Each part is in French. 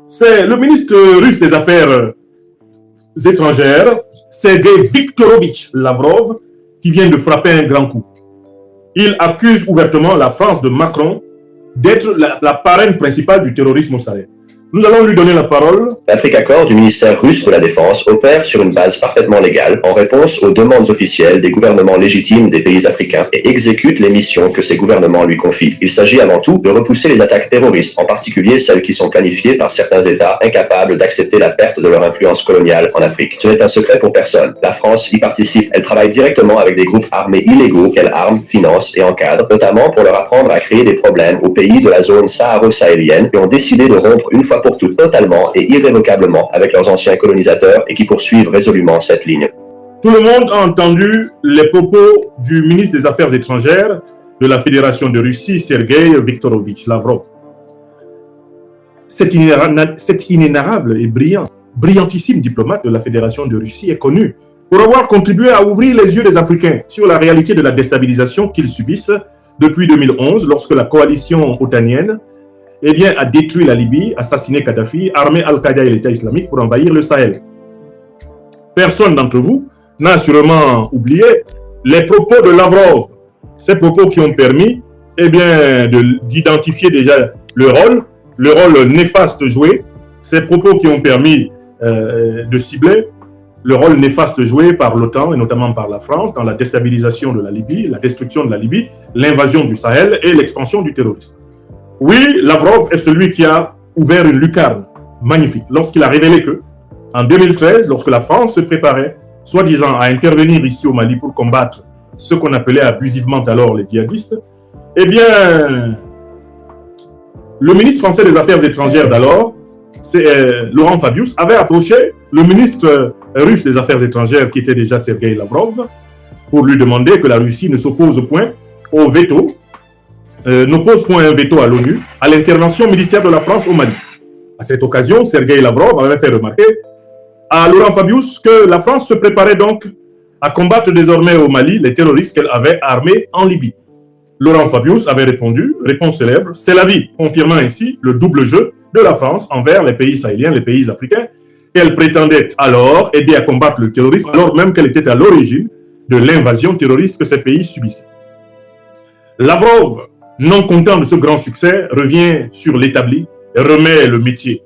C'est le ministre russe des Affaires étrangères, Sergei Viktorovich Lavrov, qui vient de frapper un grand coup. Il accuse ouvertement la France de Macron d'être la parraine principale du terrorisme au Sahel. Nous allons lui donner la parole. L'Afrique Accord du ministère russe de la Défense opère sur une base parfaitement légale en réponse aux demandes officielles des gouvernements légitimes des pays africains et exécute les missions que ces gouvernements lui confient. Il s'agit avant tout de repousser les attaques terroristes, en particulier celles qui sont planifiées par certains États incapables d'accepter la perte de leur influence coloniale en Afrique. Ce n'est un secret pour personne. La France y participe. Elle travaille directement avec des groupes armés illégaux qu'elle arme, finance et encadre, notamment pour leur apprendre à créer des problèmes aux pays de la zone saharo-sahélienne qui ont décidé de rompre une fois pour toutes totalement et irrévocablement avec leurs anciens colonisateurs et qui poursuivent résolument cette ligne. Tout le monde a entendu les propos du ministre des Affaires étrangères de la Fédération de Russie, Sergei Viktorovich Lavrov. Cet inénarrable et brillantissime diplomate de la Fédération de Russie est connu pour avoir contribué à ouvrir les yeux des Africains sur la réalité de la déstabilisation qu'ils subissent depuis 2011 lorsque la coalition otanienne a détruit la Libye, assassiné Kadhafi, armé Al-Qaïda et l'État islamique pour envahir le Sahel. Personne d'entre vous n'a sûrement oublié les propos de Lavrov. Ces propos qui ont permis d'identifier déjà le rôle néfaste joué, ces propos qui ont permis de cibler le rôle néfaste joué par l'OTAN et notamment par la France dans la déstabilisation de la Libye, la destruction de la Libye, l'invasion du Sahel et l'expansion du terrorisme. Oui, Lavrov est celui qui a ouvert une lucarne magnifique lorsqu'il a révélé que, en 2013, lorsque la France se préparait, soi-disant, à intervenir ici au Mali pour combattre ce qu'on appelait abusivement alors les djihadistes, le ministre français des Affaires étrangères d'alors, Laurent Fabius, avait approché le ministre russe des Affaires étrangères, qui était déjà Sergei Lavrov, pour lui demander que la Russie ne s'oppose point au veto, n'oppose point un veto à l'ONU à l'intervention militaire de la France au Mali. À cette occasion, Sergei Lavrov avait fait remarquer à Laurent Fabius que la France se préparait donc à combattre désormais au Mali les terroristes qu'elle avait armés en Libye. Laurent Fabius avait répondu, réponse célèbre, c'est la vie, confirmant ainsi le double jeu de la France envers les pays sahéliens, les pays africains, qu'elle prétendait alors aider à combattre le terrorisme, alors même qu'elle était à l'origine de l'invasion terroriste que ces pays subissaient. Lavrov, non content de ce grand succès, revient sur l'établi et remet le métier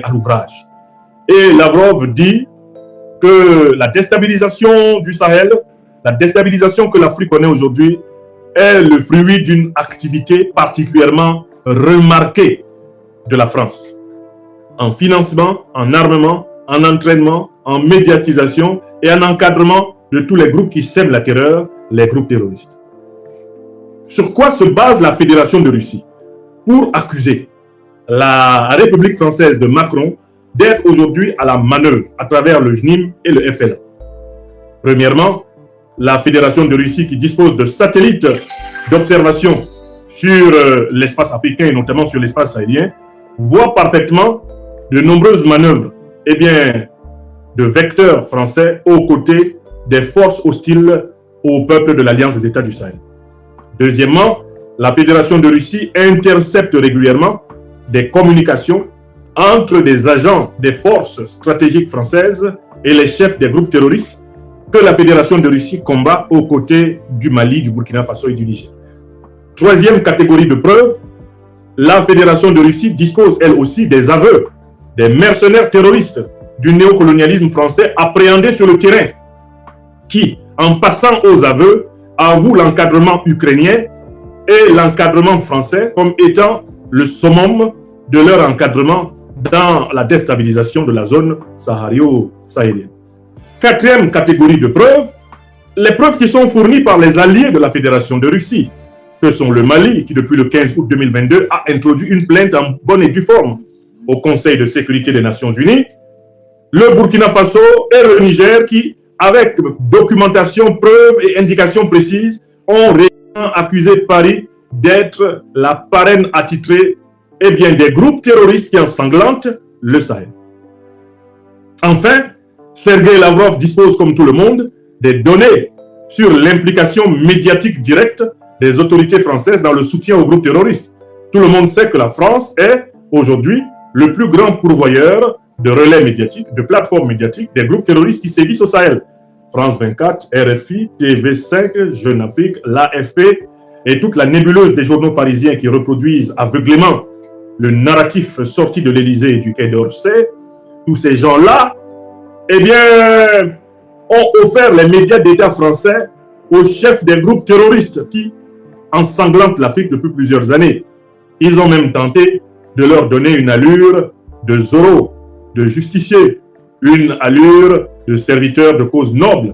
à l'ouvrage. Et Lavrov dit que la déstabilisation du Sahel, la déstabilisation que l'Afrique connaît aujourd'hui, est le fruit d'une activité particulièrement remarquée de la France. En financement, en armement, en entraînement, en médiatisation et en encadrement de tous les groupes qui sèment la terreur, les groupes terroristes. Sur quoi se base la Fédération de Russie pour accuser la République française de Macron d'être aujourd'hui à la manœuvre à travers le JNIM et le FLA? Premièrement, la Fédération de Russie, qui dispose de satellites d'observation sur l'espace africain et notamment sur l'espace sahélien, voit parfaitement de nombreuses manœuvres de vecteurs français aux côtés des forces hostiles au peuple de l'Alliance des États du Sahel. Deuxièmement, la Fédération de Russie intercepte régulièrement des communications entre des agents des forces stratégiques françaises et les chefs des groupes terroristes que la Fédération de Russie combat aux côtés du Mali, du Burkina Faso et du Niger. Troisième catégorie de preuves, la Fédération de Russie dispose elle aussi des aveux des mercenaires terroristes du néocolonialisme français appréhendés sur le terrain, qui, en passant aux aveux, avouent l'encadrement ukrainien et l'encadrement français comme étant le summum de leur encadrement dans la déstabilisation de la zone sahario-sahélienne. Quatrième catégorie de preuves, les preuves qui sont fournies par les alliés de la Fédération de Russie, que sont le Mali, qui depuis le 15 août 2022 a introduit une plainte en bonne et due forme au Conseil de sécurité des Nations Unies, le Burkina Faso et le Niger qui, avec documentation, preuves et indications précises, ont réellement accusé Paris d'être la parraine attitrée des groupes terroristes qui ensanglantent le Sahel. Enfin, Sergei Lavrov dispose, comme tout le monde, des données sur l'implication médiatique directe des autorités françaises dans le soutien aux groupes terroristes. Tout le monde sait que la France est aujourd'hui le plus grand pourvoyeur de relais médiatiques, de plateformes médiatiques, des groupes terroristes qui sévissent au Sahel. France 24, RFI, TV5, Jeune Afrique, l'AFP et toute la nébuleuse des journaux parisiens qui reproduisent aveuglément le narratif sorti de l'Élysée et du Quai d'Orsay, tous ces gens-là, eh bien, ont offert les médias d'État français aux chefs des groupes terroristes qui ensanglantent l'Afrique depuis plusieurs années. Ils ont même tenté de leur donner une allure de Zorro, de justicier, une allure de serviteur de cause noble,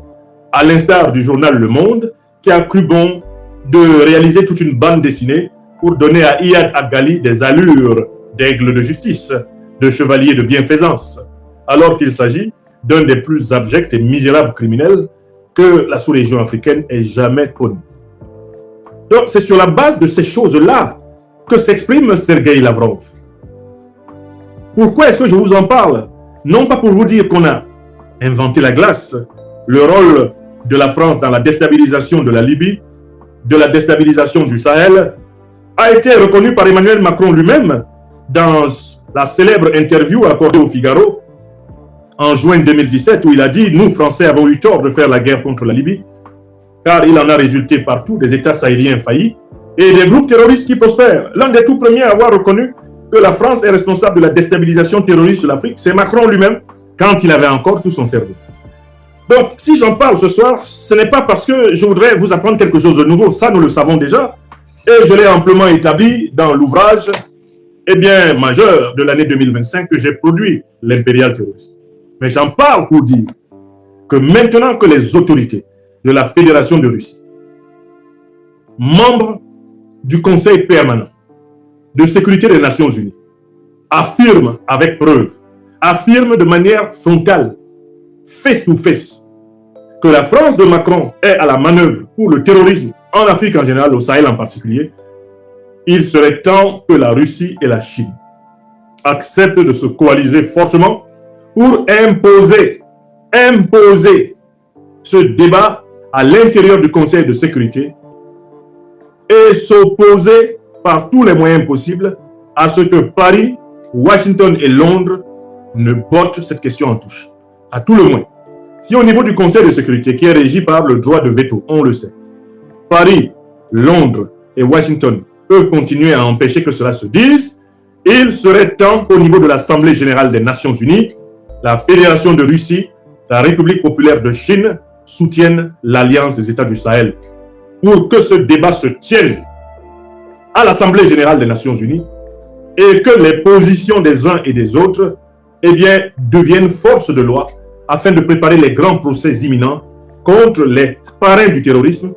à l'instar du journal Le Monde, qui a cru bon de réaliser toute une bande dessinée pour donner à Iyad Agali des allures d'aigle de justice, de chevalier de bienfaisance, alors qu'il s'agit d'un des plus abjects et misérables criminels que la sous-région africaine ait jamais connu. Donc, c'est sur la base de ces choses-là que s'exprime Sergueï Lavrov. Pourquoi est-ce que je vous en parle? Non pas pour vous dire qu'on a inventé la glace, le rôle de la France dans la déstabilisation de la Libye, de la déstabilisation du Sahel, a été reconnu par Emmanuel Macron lui-même dans la célèbre interview accordée au Figaro en juin 2017 où il a dit « Nous, Français, avons eu tort de faire la guerre contre la Libye, car il en a résulté partout des États sahéliens faillis et des groupes terroristes qui prospèrent. » L'un des tout premiers à avoir reconnu que la France est responsable de la déstabilisation terroriste de l'Afrique, c'est Macron lui-même, quand il avait encore tout son cerveau. Donc, si j'en parle ce soir, ce n'est pas parce que je voudrais vous apprendre quelque chose de nouveau, ça nous le savons déjà, et je l'ai amplement établi dans l'ouvrage majeur de l'année 2025 que j'ai produit, l'impérial terroriste. Mais j'en parle pour dire que maintenant que les autorités de la Fédération de Russie, membres du Conseil permanent de sécurité des Nations Unies, affirment avec preuve, affirment de manière frontale, face to face, que la France de Macron est à la manœuvre pour le terrorisme en Afrique en général, au Sahel en particulier, il serait temps que la Russie et la Chine acceptent de se coaliser fortement pour imposer ce débat à l'intérieur du Conseil de sécurité et s'opposer par tous les moyens possibles à ce que Paris, Washington et Londres ne bottent cette question en touche. À tout le moins. Si au niveau du Conseil de sécurité, qui est régi par le droit de veto, on le sait, Paris, Londres et Washington peuvent continuer à empêcher que cela se dise, il serait temps qu'au niveau de l'Assemblée générale des Nations Unies, la Fédération de Russie, la République populaire de Chine soutiennent l'Alliance des États du Sahel pour que ce débat se tienne à l'Assemblée générale des Nations Unies et que les positions des uns et des autres deviennent force de loi afin de préparer les grands procès imminents contre les parrains du terrorisme,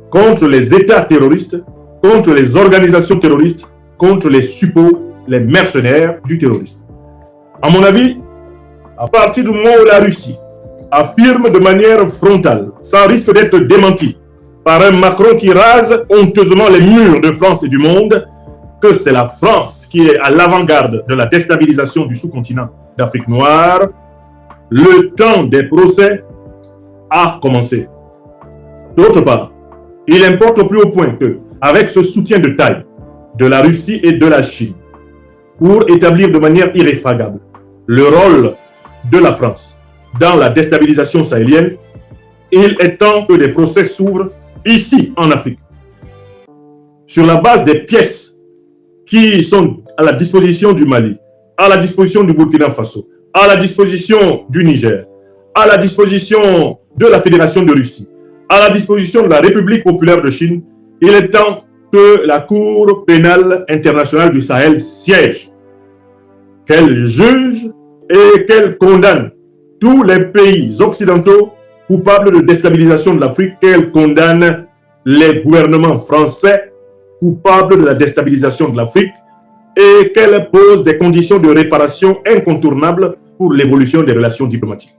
contre les États terroristes, contre les organisations terroristes, contre les suppôts, les mercenaires du terrorisme. À mon avis, à partir du moment où la Russie affirme de manière frontale, sans risque d'être démenti par un Macron qui rase honteusement les murs de France et du monde, que c'est la France qui est à l'avant-garde de la déstabilisation du sous-continent d'Afrique noire, le temps des procès a commencé. D'autre part, il importe au plus haut point que, avec ce soutien de taille de la Russie et de la Chine, pour établir de manière irréfragable le rôle de la France dans la déstabilisation sahélienne, il est temps que des procès s'ouvrent ici en Afrique, sur la base des pièces qui sont à la disposition du Mali, à la disposition du Burkina Faso, à la disposition du Niger, à la disposition de la Fédération de Russie, à la disposition de la République populaire de Chine. Il est temps que la Cour pénale internationale du Sahel siège, qu'elle juge et qu'elle condamne tous les pays occidentaux coupables de déstabilisation de l'Afrique, qu'elle condamne les gouvernements français coupables de la déstabilisation de l'Afrique et qu'elle pose des conditions de réparation incontournables pour l'évolution des relations diplomatiques.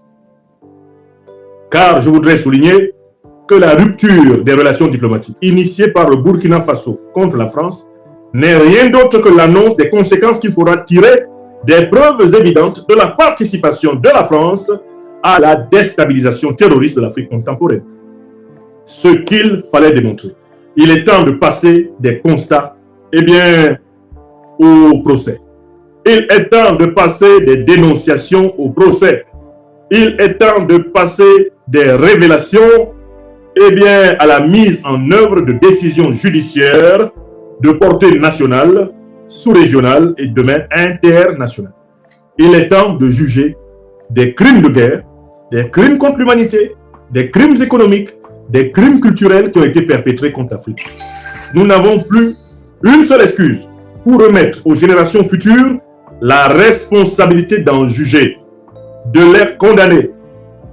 Car je voudrais souligner que la rupture des relations diplomatiques initiée par le Burkina Faso contre la France n'est rien d'autre que l'annonce des conséquences qu'il faudra tirer des preuves évidentes de la participation de la France à la déstabilisation terroriste de l'Afrique contemporaine. Ce qu'il fallait démontrer. Il est temps de passer des constats au procès. Il est temps de passer des dénonciations au procès. Il est temps de passer des révélations à la mise en œuvre de décisions judiciaires de portée nationale, sous-régionale et demain internationale. Il est temps de juger des crimes de guerre, des crimes contre l'humanité, des crimes économiques, des crimes culturels qui ont été perpétrés contre l'Afrique. Nous n'avons plus une seule excuse pour remettre aux générations futures la responsabilité d'en juger, de les condamner,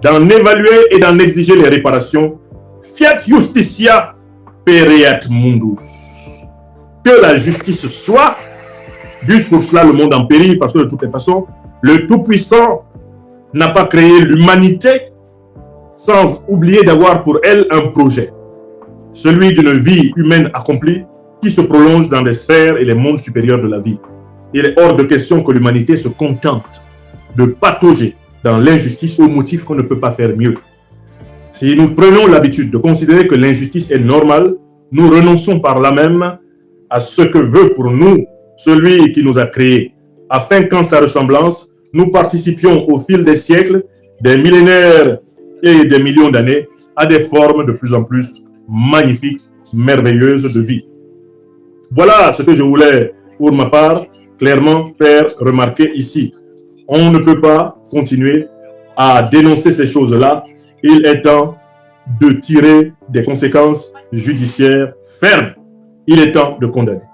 d'en évaluer et d'en exiger les réparations. Fiat justitia pereat mundus. Que la justice soit, juste pour cela le monde en péril, parce que de toutes les façons, le Tout-Puissant n'a pas créé l'humanité sans oublier d'avoir pour elle un projet. Celui d'une vie humaine accomplie qui se prolonge dans les sphères et les mondes supérieurs de la vie. Il est hors de question que l'humanité se contente de patauger dans l'injustice au motif qu'on ne peut pas faire mieux. Si nous prenons l'habitude de considérer que l'injustice est normale, nous renonçons par là même à ce que veut pour nous celui qui nous a créés, afin qu'en sa ressemblance, nous participions au fil des siècles, des millénaires et des millions d'années à des formes de plus en plus magnifiques, merveilleuses de vie. Voilà ce que je voulais, pour ma part, clairement faire remarquer ici. On ne peut pas continuer à dénoncer ces choses-là. Il est temps de tirer des conséquences judiciaires fermes. Il est temps de condamner.